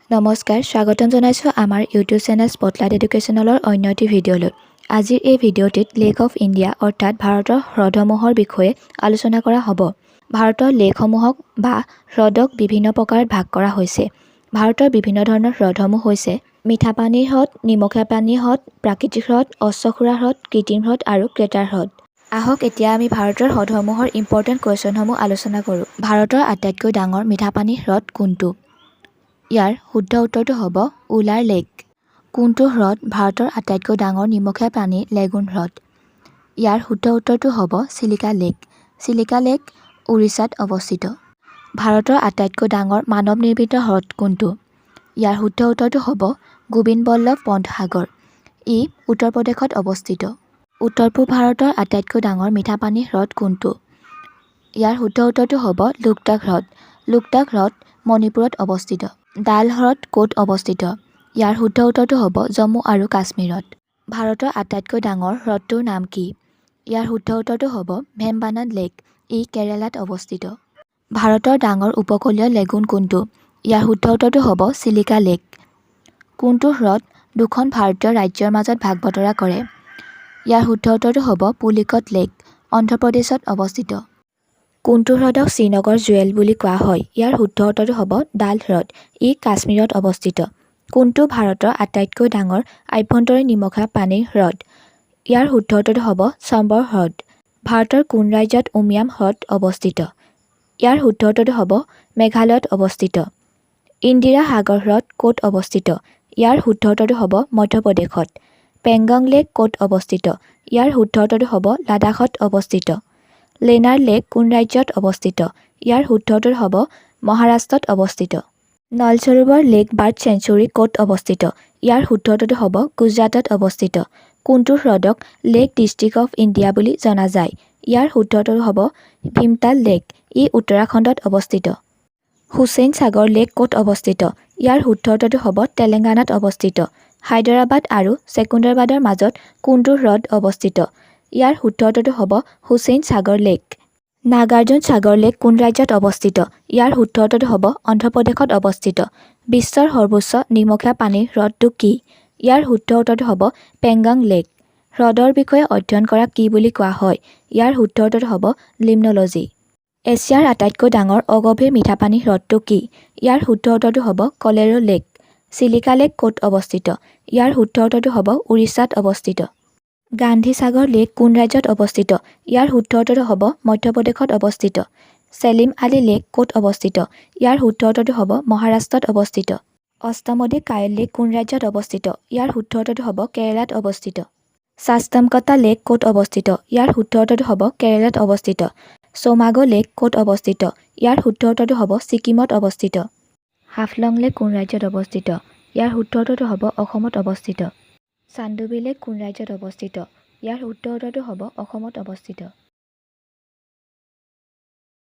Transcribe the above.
নমস্কাৰ, স্বাগতম জনাইছোঁ আমাৰ ইউটিউব চেনেল স্পটলাইট এডুকেশ্যনেলৰ অন্য এটি ভিডিঅ'লৈ। আজিৰ এই ভিডিঅ'টিত লেক অফ ইণ্ডিয়া অৰ্থাৎ ভাৰতৰ হ্ৰদসমূহৰ বিষয়ে আলোচনা কৰা হ'ব। ভাৰতৰ লেকসমূহক বা হ্ৰদক বিভিন্ন প্ৰকাৰত ভাগ কৰা হৈছে। ভাৰতৰ বিভিন্ন ধৰণৰ হ্ৰদসমূহ হৈছে মিঠা পানীৰ হ্ৰদ, নিমখীয়া পানীৰ হ্ৰদ, প্ৰাকৃতিক হ্ৰদ, অশ্বক্ষুৰা হ্ৰদ, কৃত্ৰিম হ্ৰদ আৰু ক্ৰেটাৰ হ্ৰদ। আহক এতিয়া আমি ভাৰতৰ হ্ৰদসমূহৰ ইম্পৰ্টেণ্ট কুৱেশ্যনসমূহ আলোচনা কৰোঁ। ভাৰতৰ আটাইতকৈ ডাঙৰ মিঠা পানীৰ হ্ৰদ কোনটো? ইয়াৰ শুদ্ধ উত্তৰটো হ'ব উলাৰ লেক। কোনটো হ্ৰদ ভাৰতৰ আটাইতকৈ ডাঙৰ নিমখীয়া পানীৰ লেগুন হ্ৰদ? ইয়াৰ শুদ্ধ উত্তৰটো হ'ব চিলিকা লেক। চিলিকা লেক উৰিষ্যাত অৱস্থিত। ভাৰতৰ আটাইতকৈ ডাঙৰ মানৱ নিৰ্মিত হ্ৰদ কোনটো? ইয়াৰ শুদ্ধ উত্তৰটো হ'ব গোবিন্দ বল্লভ পন্ত সাগৰ। ই উত্তৰ প্ৰদেশত অৱস্থিত। উত্তৰ পূব ভাৰতৰ আটাইতকৈ ডাঙৰ মিঠা পানীৰ হ্ৰদ কোনটো? ইয়াৰ শুদ্ধ উত্তৰটো হ'ব লোকটাক হ্ৰদ। লোকটাক হ্ৰদ মণিপুৰত অৱস্থিত। ডাল হ্ৰদ ক'ত অৱস্থিত? ইয়াৰ শুদ্ধ উত্তৰটো হ'ব জম্মু আৰু কাশ্মীৰত। ভাৰতৰ আটাইতকৈ ডাঙৰ হ্ৰদটোৰ নাম কি? ইয়াৰ শুদ্ধ উত্তৰটো হ'ব ভেম্বানাড লেক। ই কেৰালাত অৱস্থিত। ভাৰতৰ ডাঙৰ উপকূলীয় লেগুন কোনটো? ইয়াৰ শুদ্ধ উত্তৰটো হ'ব চিলিকা লেক। কোনটো হ্ৰদ দুখন ভাৰতীয় ৰাজ্যৰ মাজত ভাগ বতৰা কৰে? ইয়াৰ শুদ্ধ উত্তৰটো হ'ব পুলিকট লেক, অন্ধ্ৰ প্ৰদেশত অৱস্থিত। কোনটো হ্ৰদক শ্ৰীনগৰ জুৱেল বুলি কোৱা হয়? ইয়াৰ শুদ্ধ উত্তৰটো হ'ব ডাল হ্ৰদ। ই কাশ্মীৰত অৱস্থিত। কোনটো ভাৰতৰ আটাইতকৈ ডাঙৰ আভ্যন্তৰীণ নিমখীয়া পানীৰ হ্ৰদ? ইয়াৰ শুদ্ধ উত্তৰটো হ'ব চম্বৰ হ্ৰদ। ভাৰতৰ কোন ৰাজ্যত উমিয়াম হ্ৰদ অৱস্থিত? ইয়াৰ শুদ্ধ উত্তৰটো হ'ব মেঘালয়ত অৱস্থিত। ইন্দিৰা সাগৰ হ্ৰদ ক'ত অৱস্থিত? ইয়াৰ শুদ্ধ উত্তৰটো হ'ব মধ্যপ্ৰদেশত। পেংগং লেক ক'ত অৱস্থিত? ইয়াৰ শুদ্ধ উত্তৰটো হ'ব লাডাখত অৱস্থিত। লেনাৰ লেক কোন ৰাজ্যত অৱস্থিত? ইয়াৰ শুদ্ধ উত্তৰ হ'ব মহাৰাষ্ট্ৰত অৱস্থিত। নল সৰোবৰ লেক বাৰ্ড চেঞ্চুৰী ক'ত অৱস্থিত? ইয়াৰ শুদ্ধ উত্তৰটো হ'ব গুজৰাটত অৱস্থিত। কোনটো হ্ৰদক লেক ডিষ্ট্ৰিক্ট অফ ইণ্ডিয়া বুলি জনা যায়? ইয়াৰ শুদ্ধ উত্তৰটো হ'ব ভীমতাল লেক। ই উত্তৰাখণ্ডত অৱস্থিত। হুছেইন সাগৰ লেক ক'ত অৱস্থিত? ইয়াৰ শুদ্ধ উত্তৰটো হ'ব তেলেংগানাত অৱস্থিত। হায়দৰাবাদ আৰু ছেকুণ্ডাৰাবাদৰ মাজত কোনটো হ্ৰদ অৱস্থিত? ইয়াৰ শুদ্ধ উত্তৰটো হ'ব হুছেইন সাগৰ লেক। নাগাৰ্জুন সাগৰ লেক কোন ৰাজ্যত অৱস্থিত? ইয়াৰ শুদ্ধ উত্তৰটো হ'ব অন্ধ্ৰ প্ৰদেশত অৱস্থিত। বিশ্বৰ সৰ্বোচ্চ নিমখীয়া পানীৰ হ্ৰদটো কি? ইয়াৰ শুদ্ধ উত্তৰটো হ'ব পেংগং লেক। হ্ৰদৰ বিষয়ে অধ্যয়ন কৰা কি বুলি কোৱা হয়? ইয়াৰ শুদ্ধ উত্তৰটো হ'ব লিম্নলজি। এছিয়াৰ আটাইতকৈ ডাঙৰ অগভীৰ মিঠা পানীৰ হ্ৰদটো কি? ইয়াৰ শুদ্ধ উত্তৰটো হ'ব কলেৰো লেক। চিলিকা লেক ক'ত অৱস্থিত? ইয়াৰ শুদ্ধ উত্তৰটো হ'ব উৰিষ্যাত অৱস্থিত। গান্ধী সাগৰ লেক কোন ৰাজ্যত অৱস্থিত? ইয়াৰ শুদ্ধ উত্তৰটো হ'ব মধ্যপ্ৰদেশত অৱস্থিত। ছেলিম আলী লেক ক'ত অৱস্থিত? ইয়াৰ শুদ্ধ উত্তৰটো হ'ব মহাৰাষ্ট্ৰত অৱস্থিত। অষ্টমদী কায়ল লেক কোন ৰাজ্যত অৱস্থিত? ইয়াৰ শুদ্ধ উত্তৰটো হ'ব কেৰালাত অৱস্থিত। শাস্তামকটা লেক ক'ত অৱস্থিত? ইয়াৰ শুদ্ধ উত্তৰটো হ'ব কেৰালাত অৱস্থিত। সোমাগো লেক ক'ত অৱস্থিত? ইয়াৰ শুদ্ধ উত্তৰটো হ'ব ছিকিমত অৱস্থিত। হাফলং লেক কোন ৰাজ্যত অৱস্থিত? ইয়াৰ শুদ্ধ উত্তৰটো হ'ব অসমত অৱস্থিত। চান্দুবি লেক কোন ৰাজ্যত অৱস্থিত? ইয়াৰ শুদ্ধ উত্তৰটো হ'ব অসমত অৱস্থিত।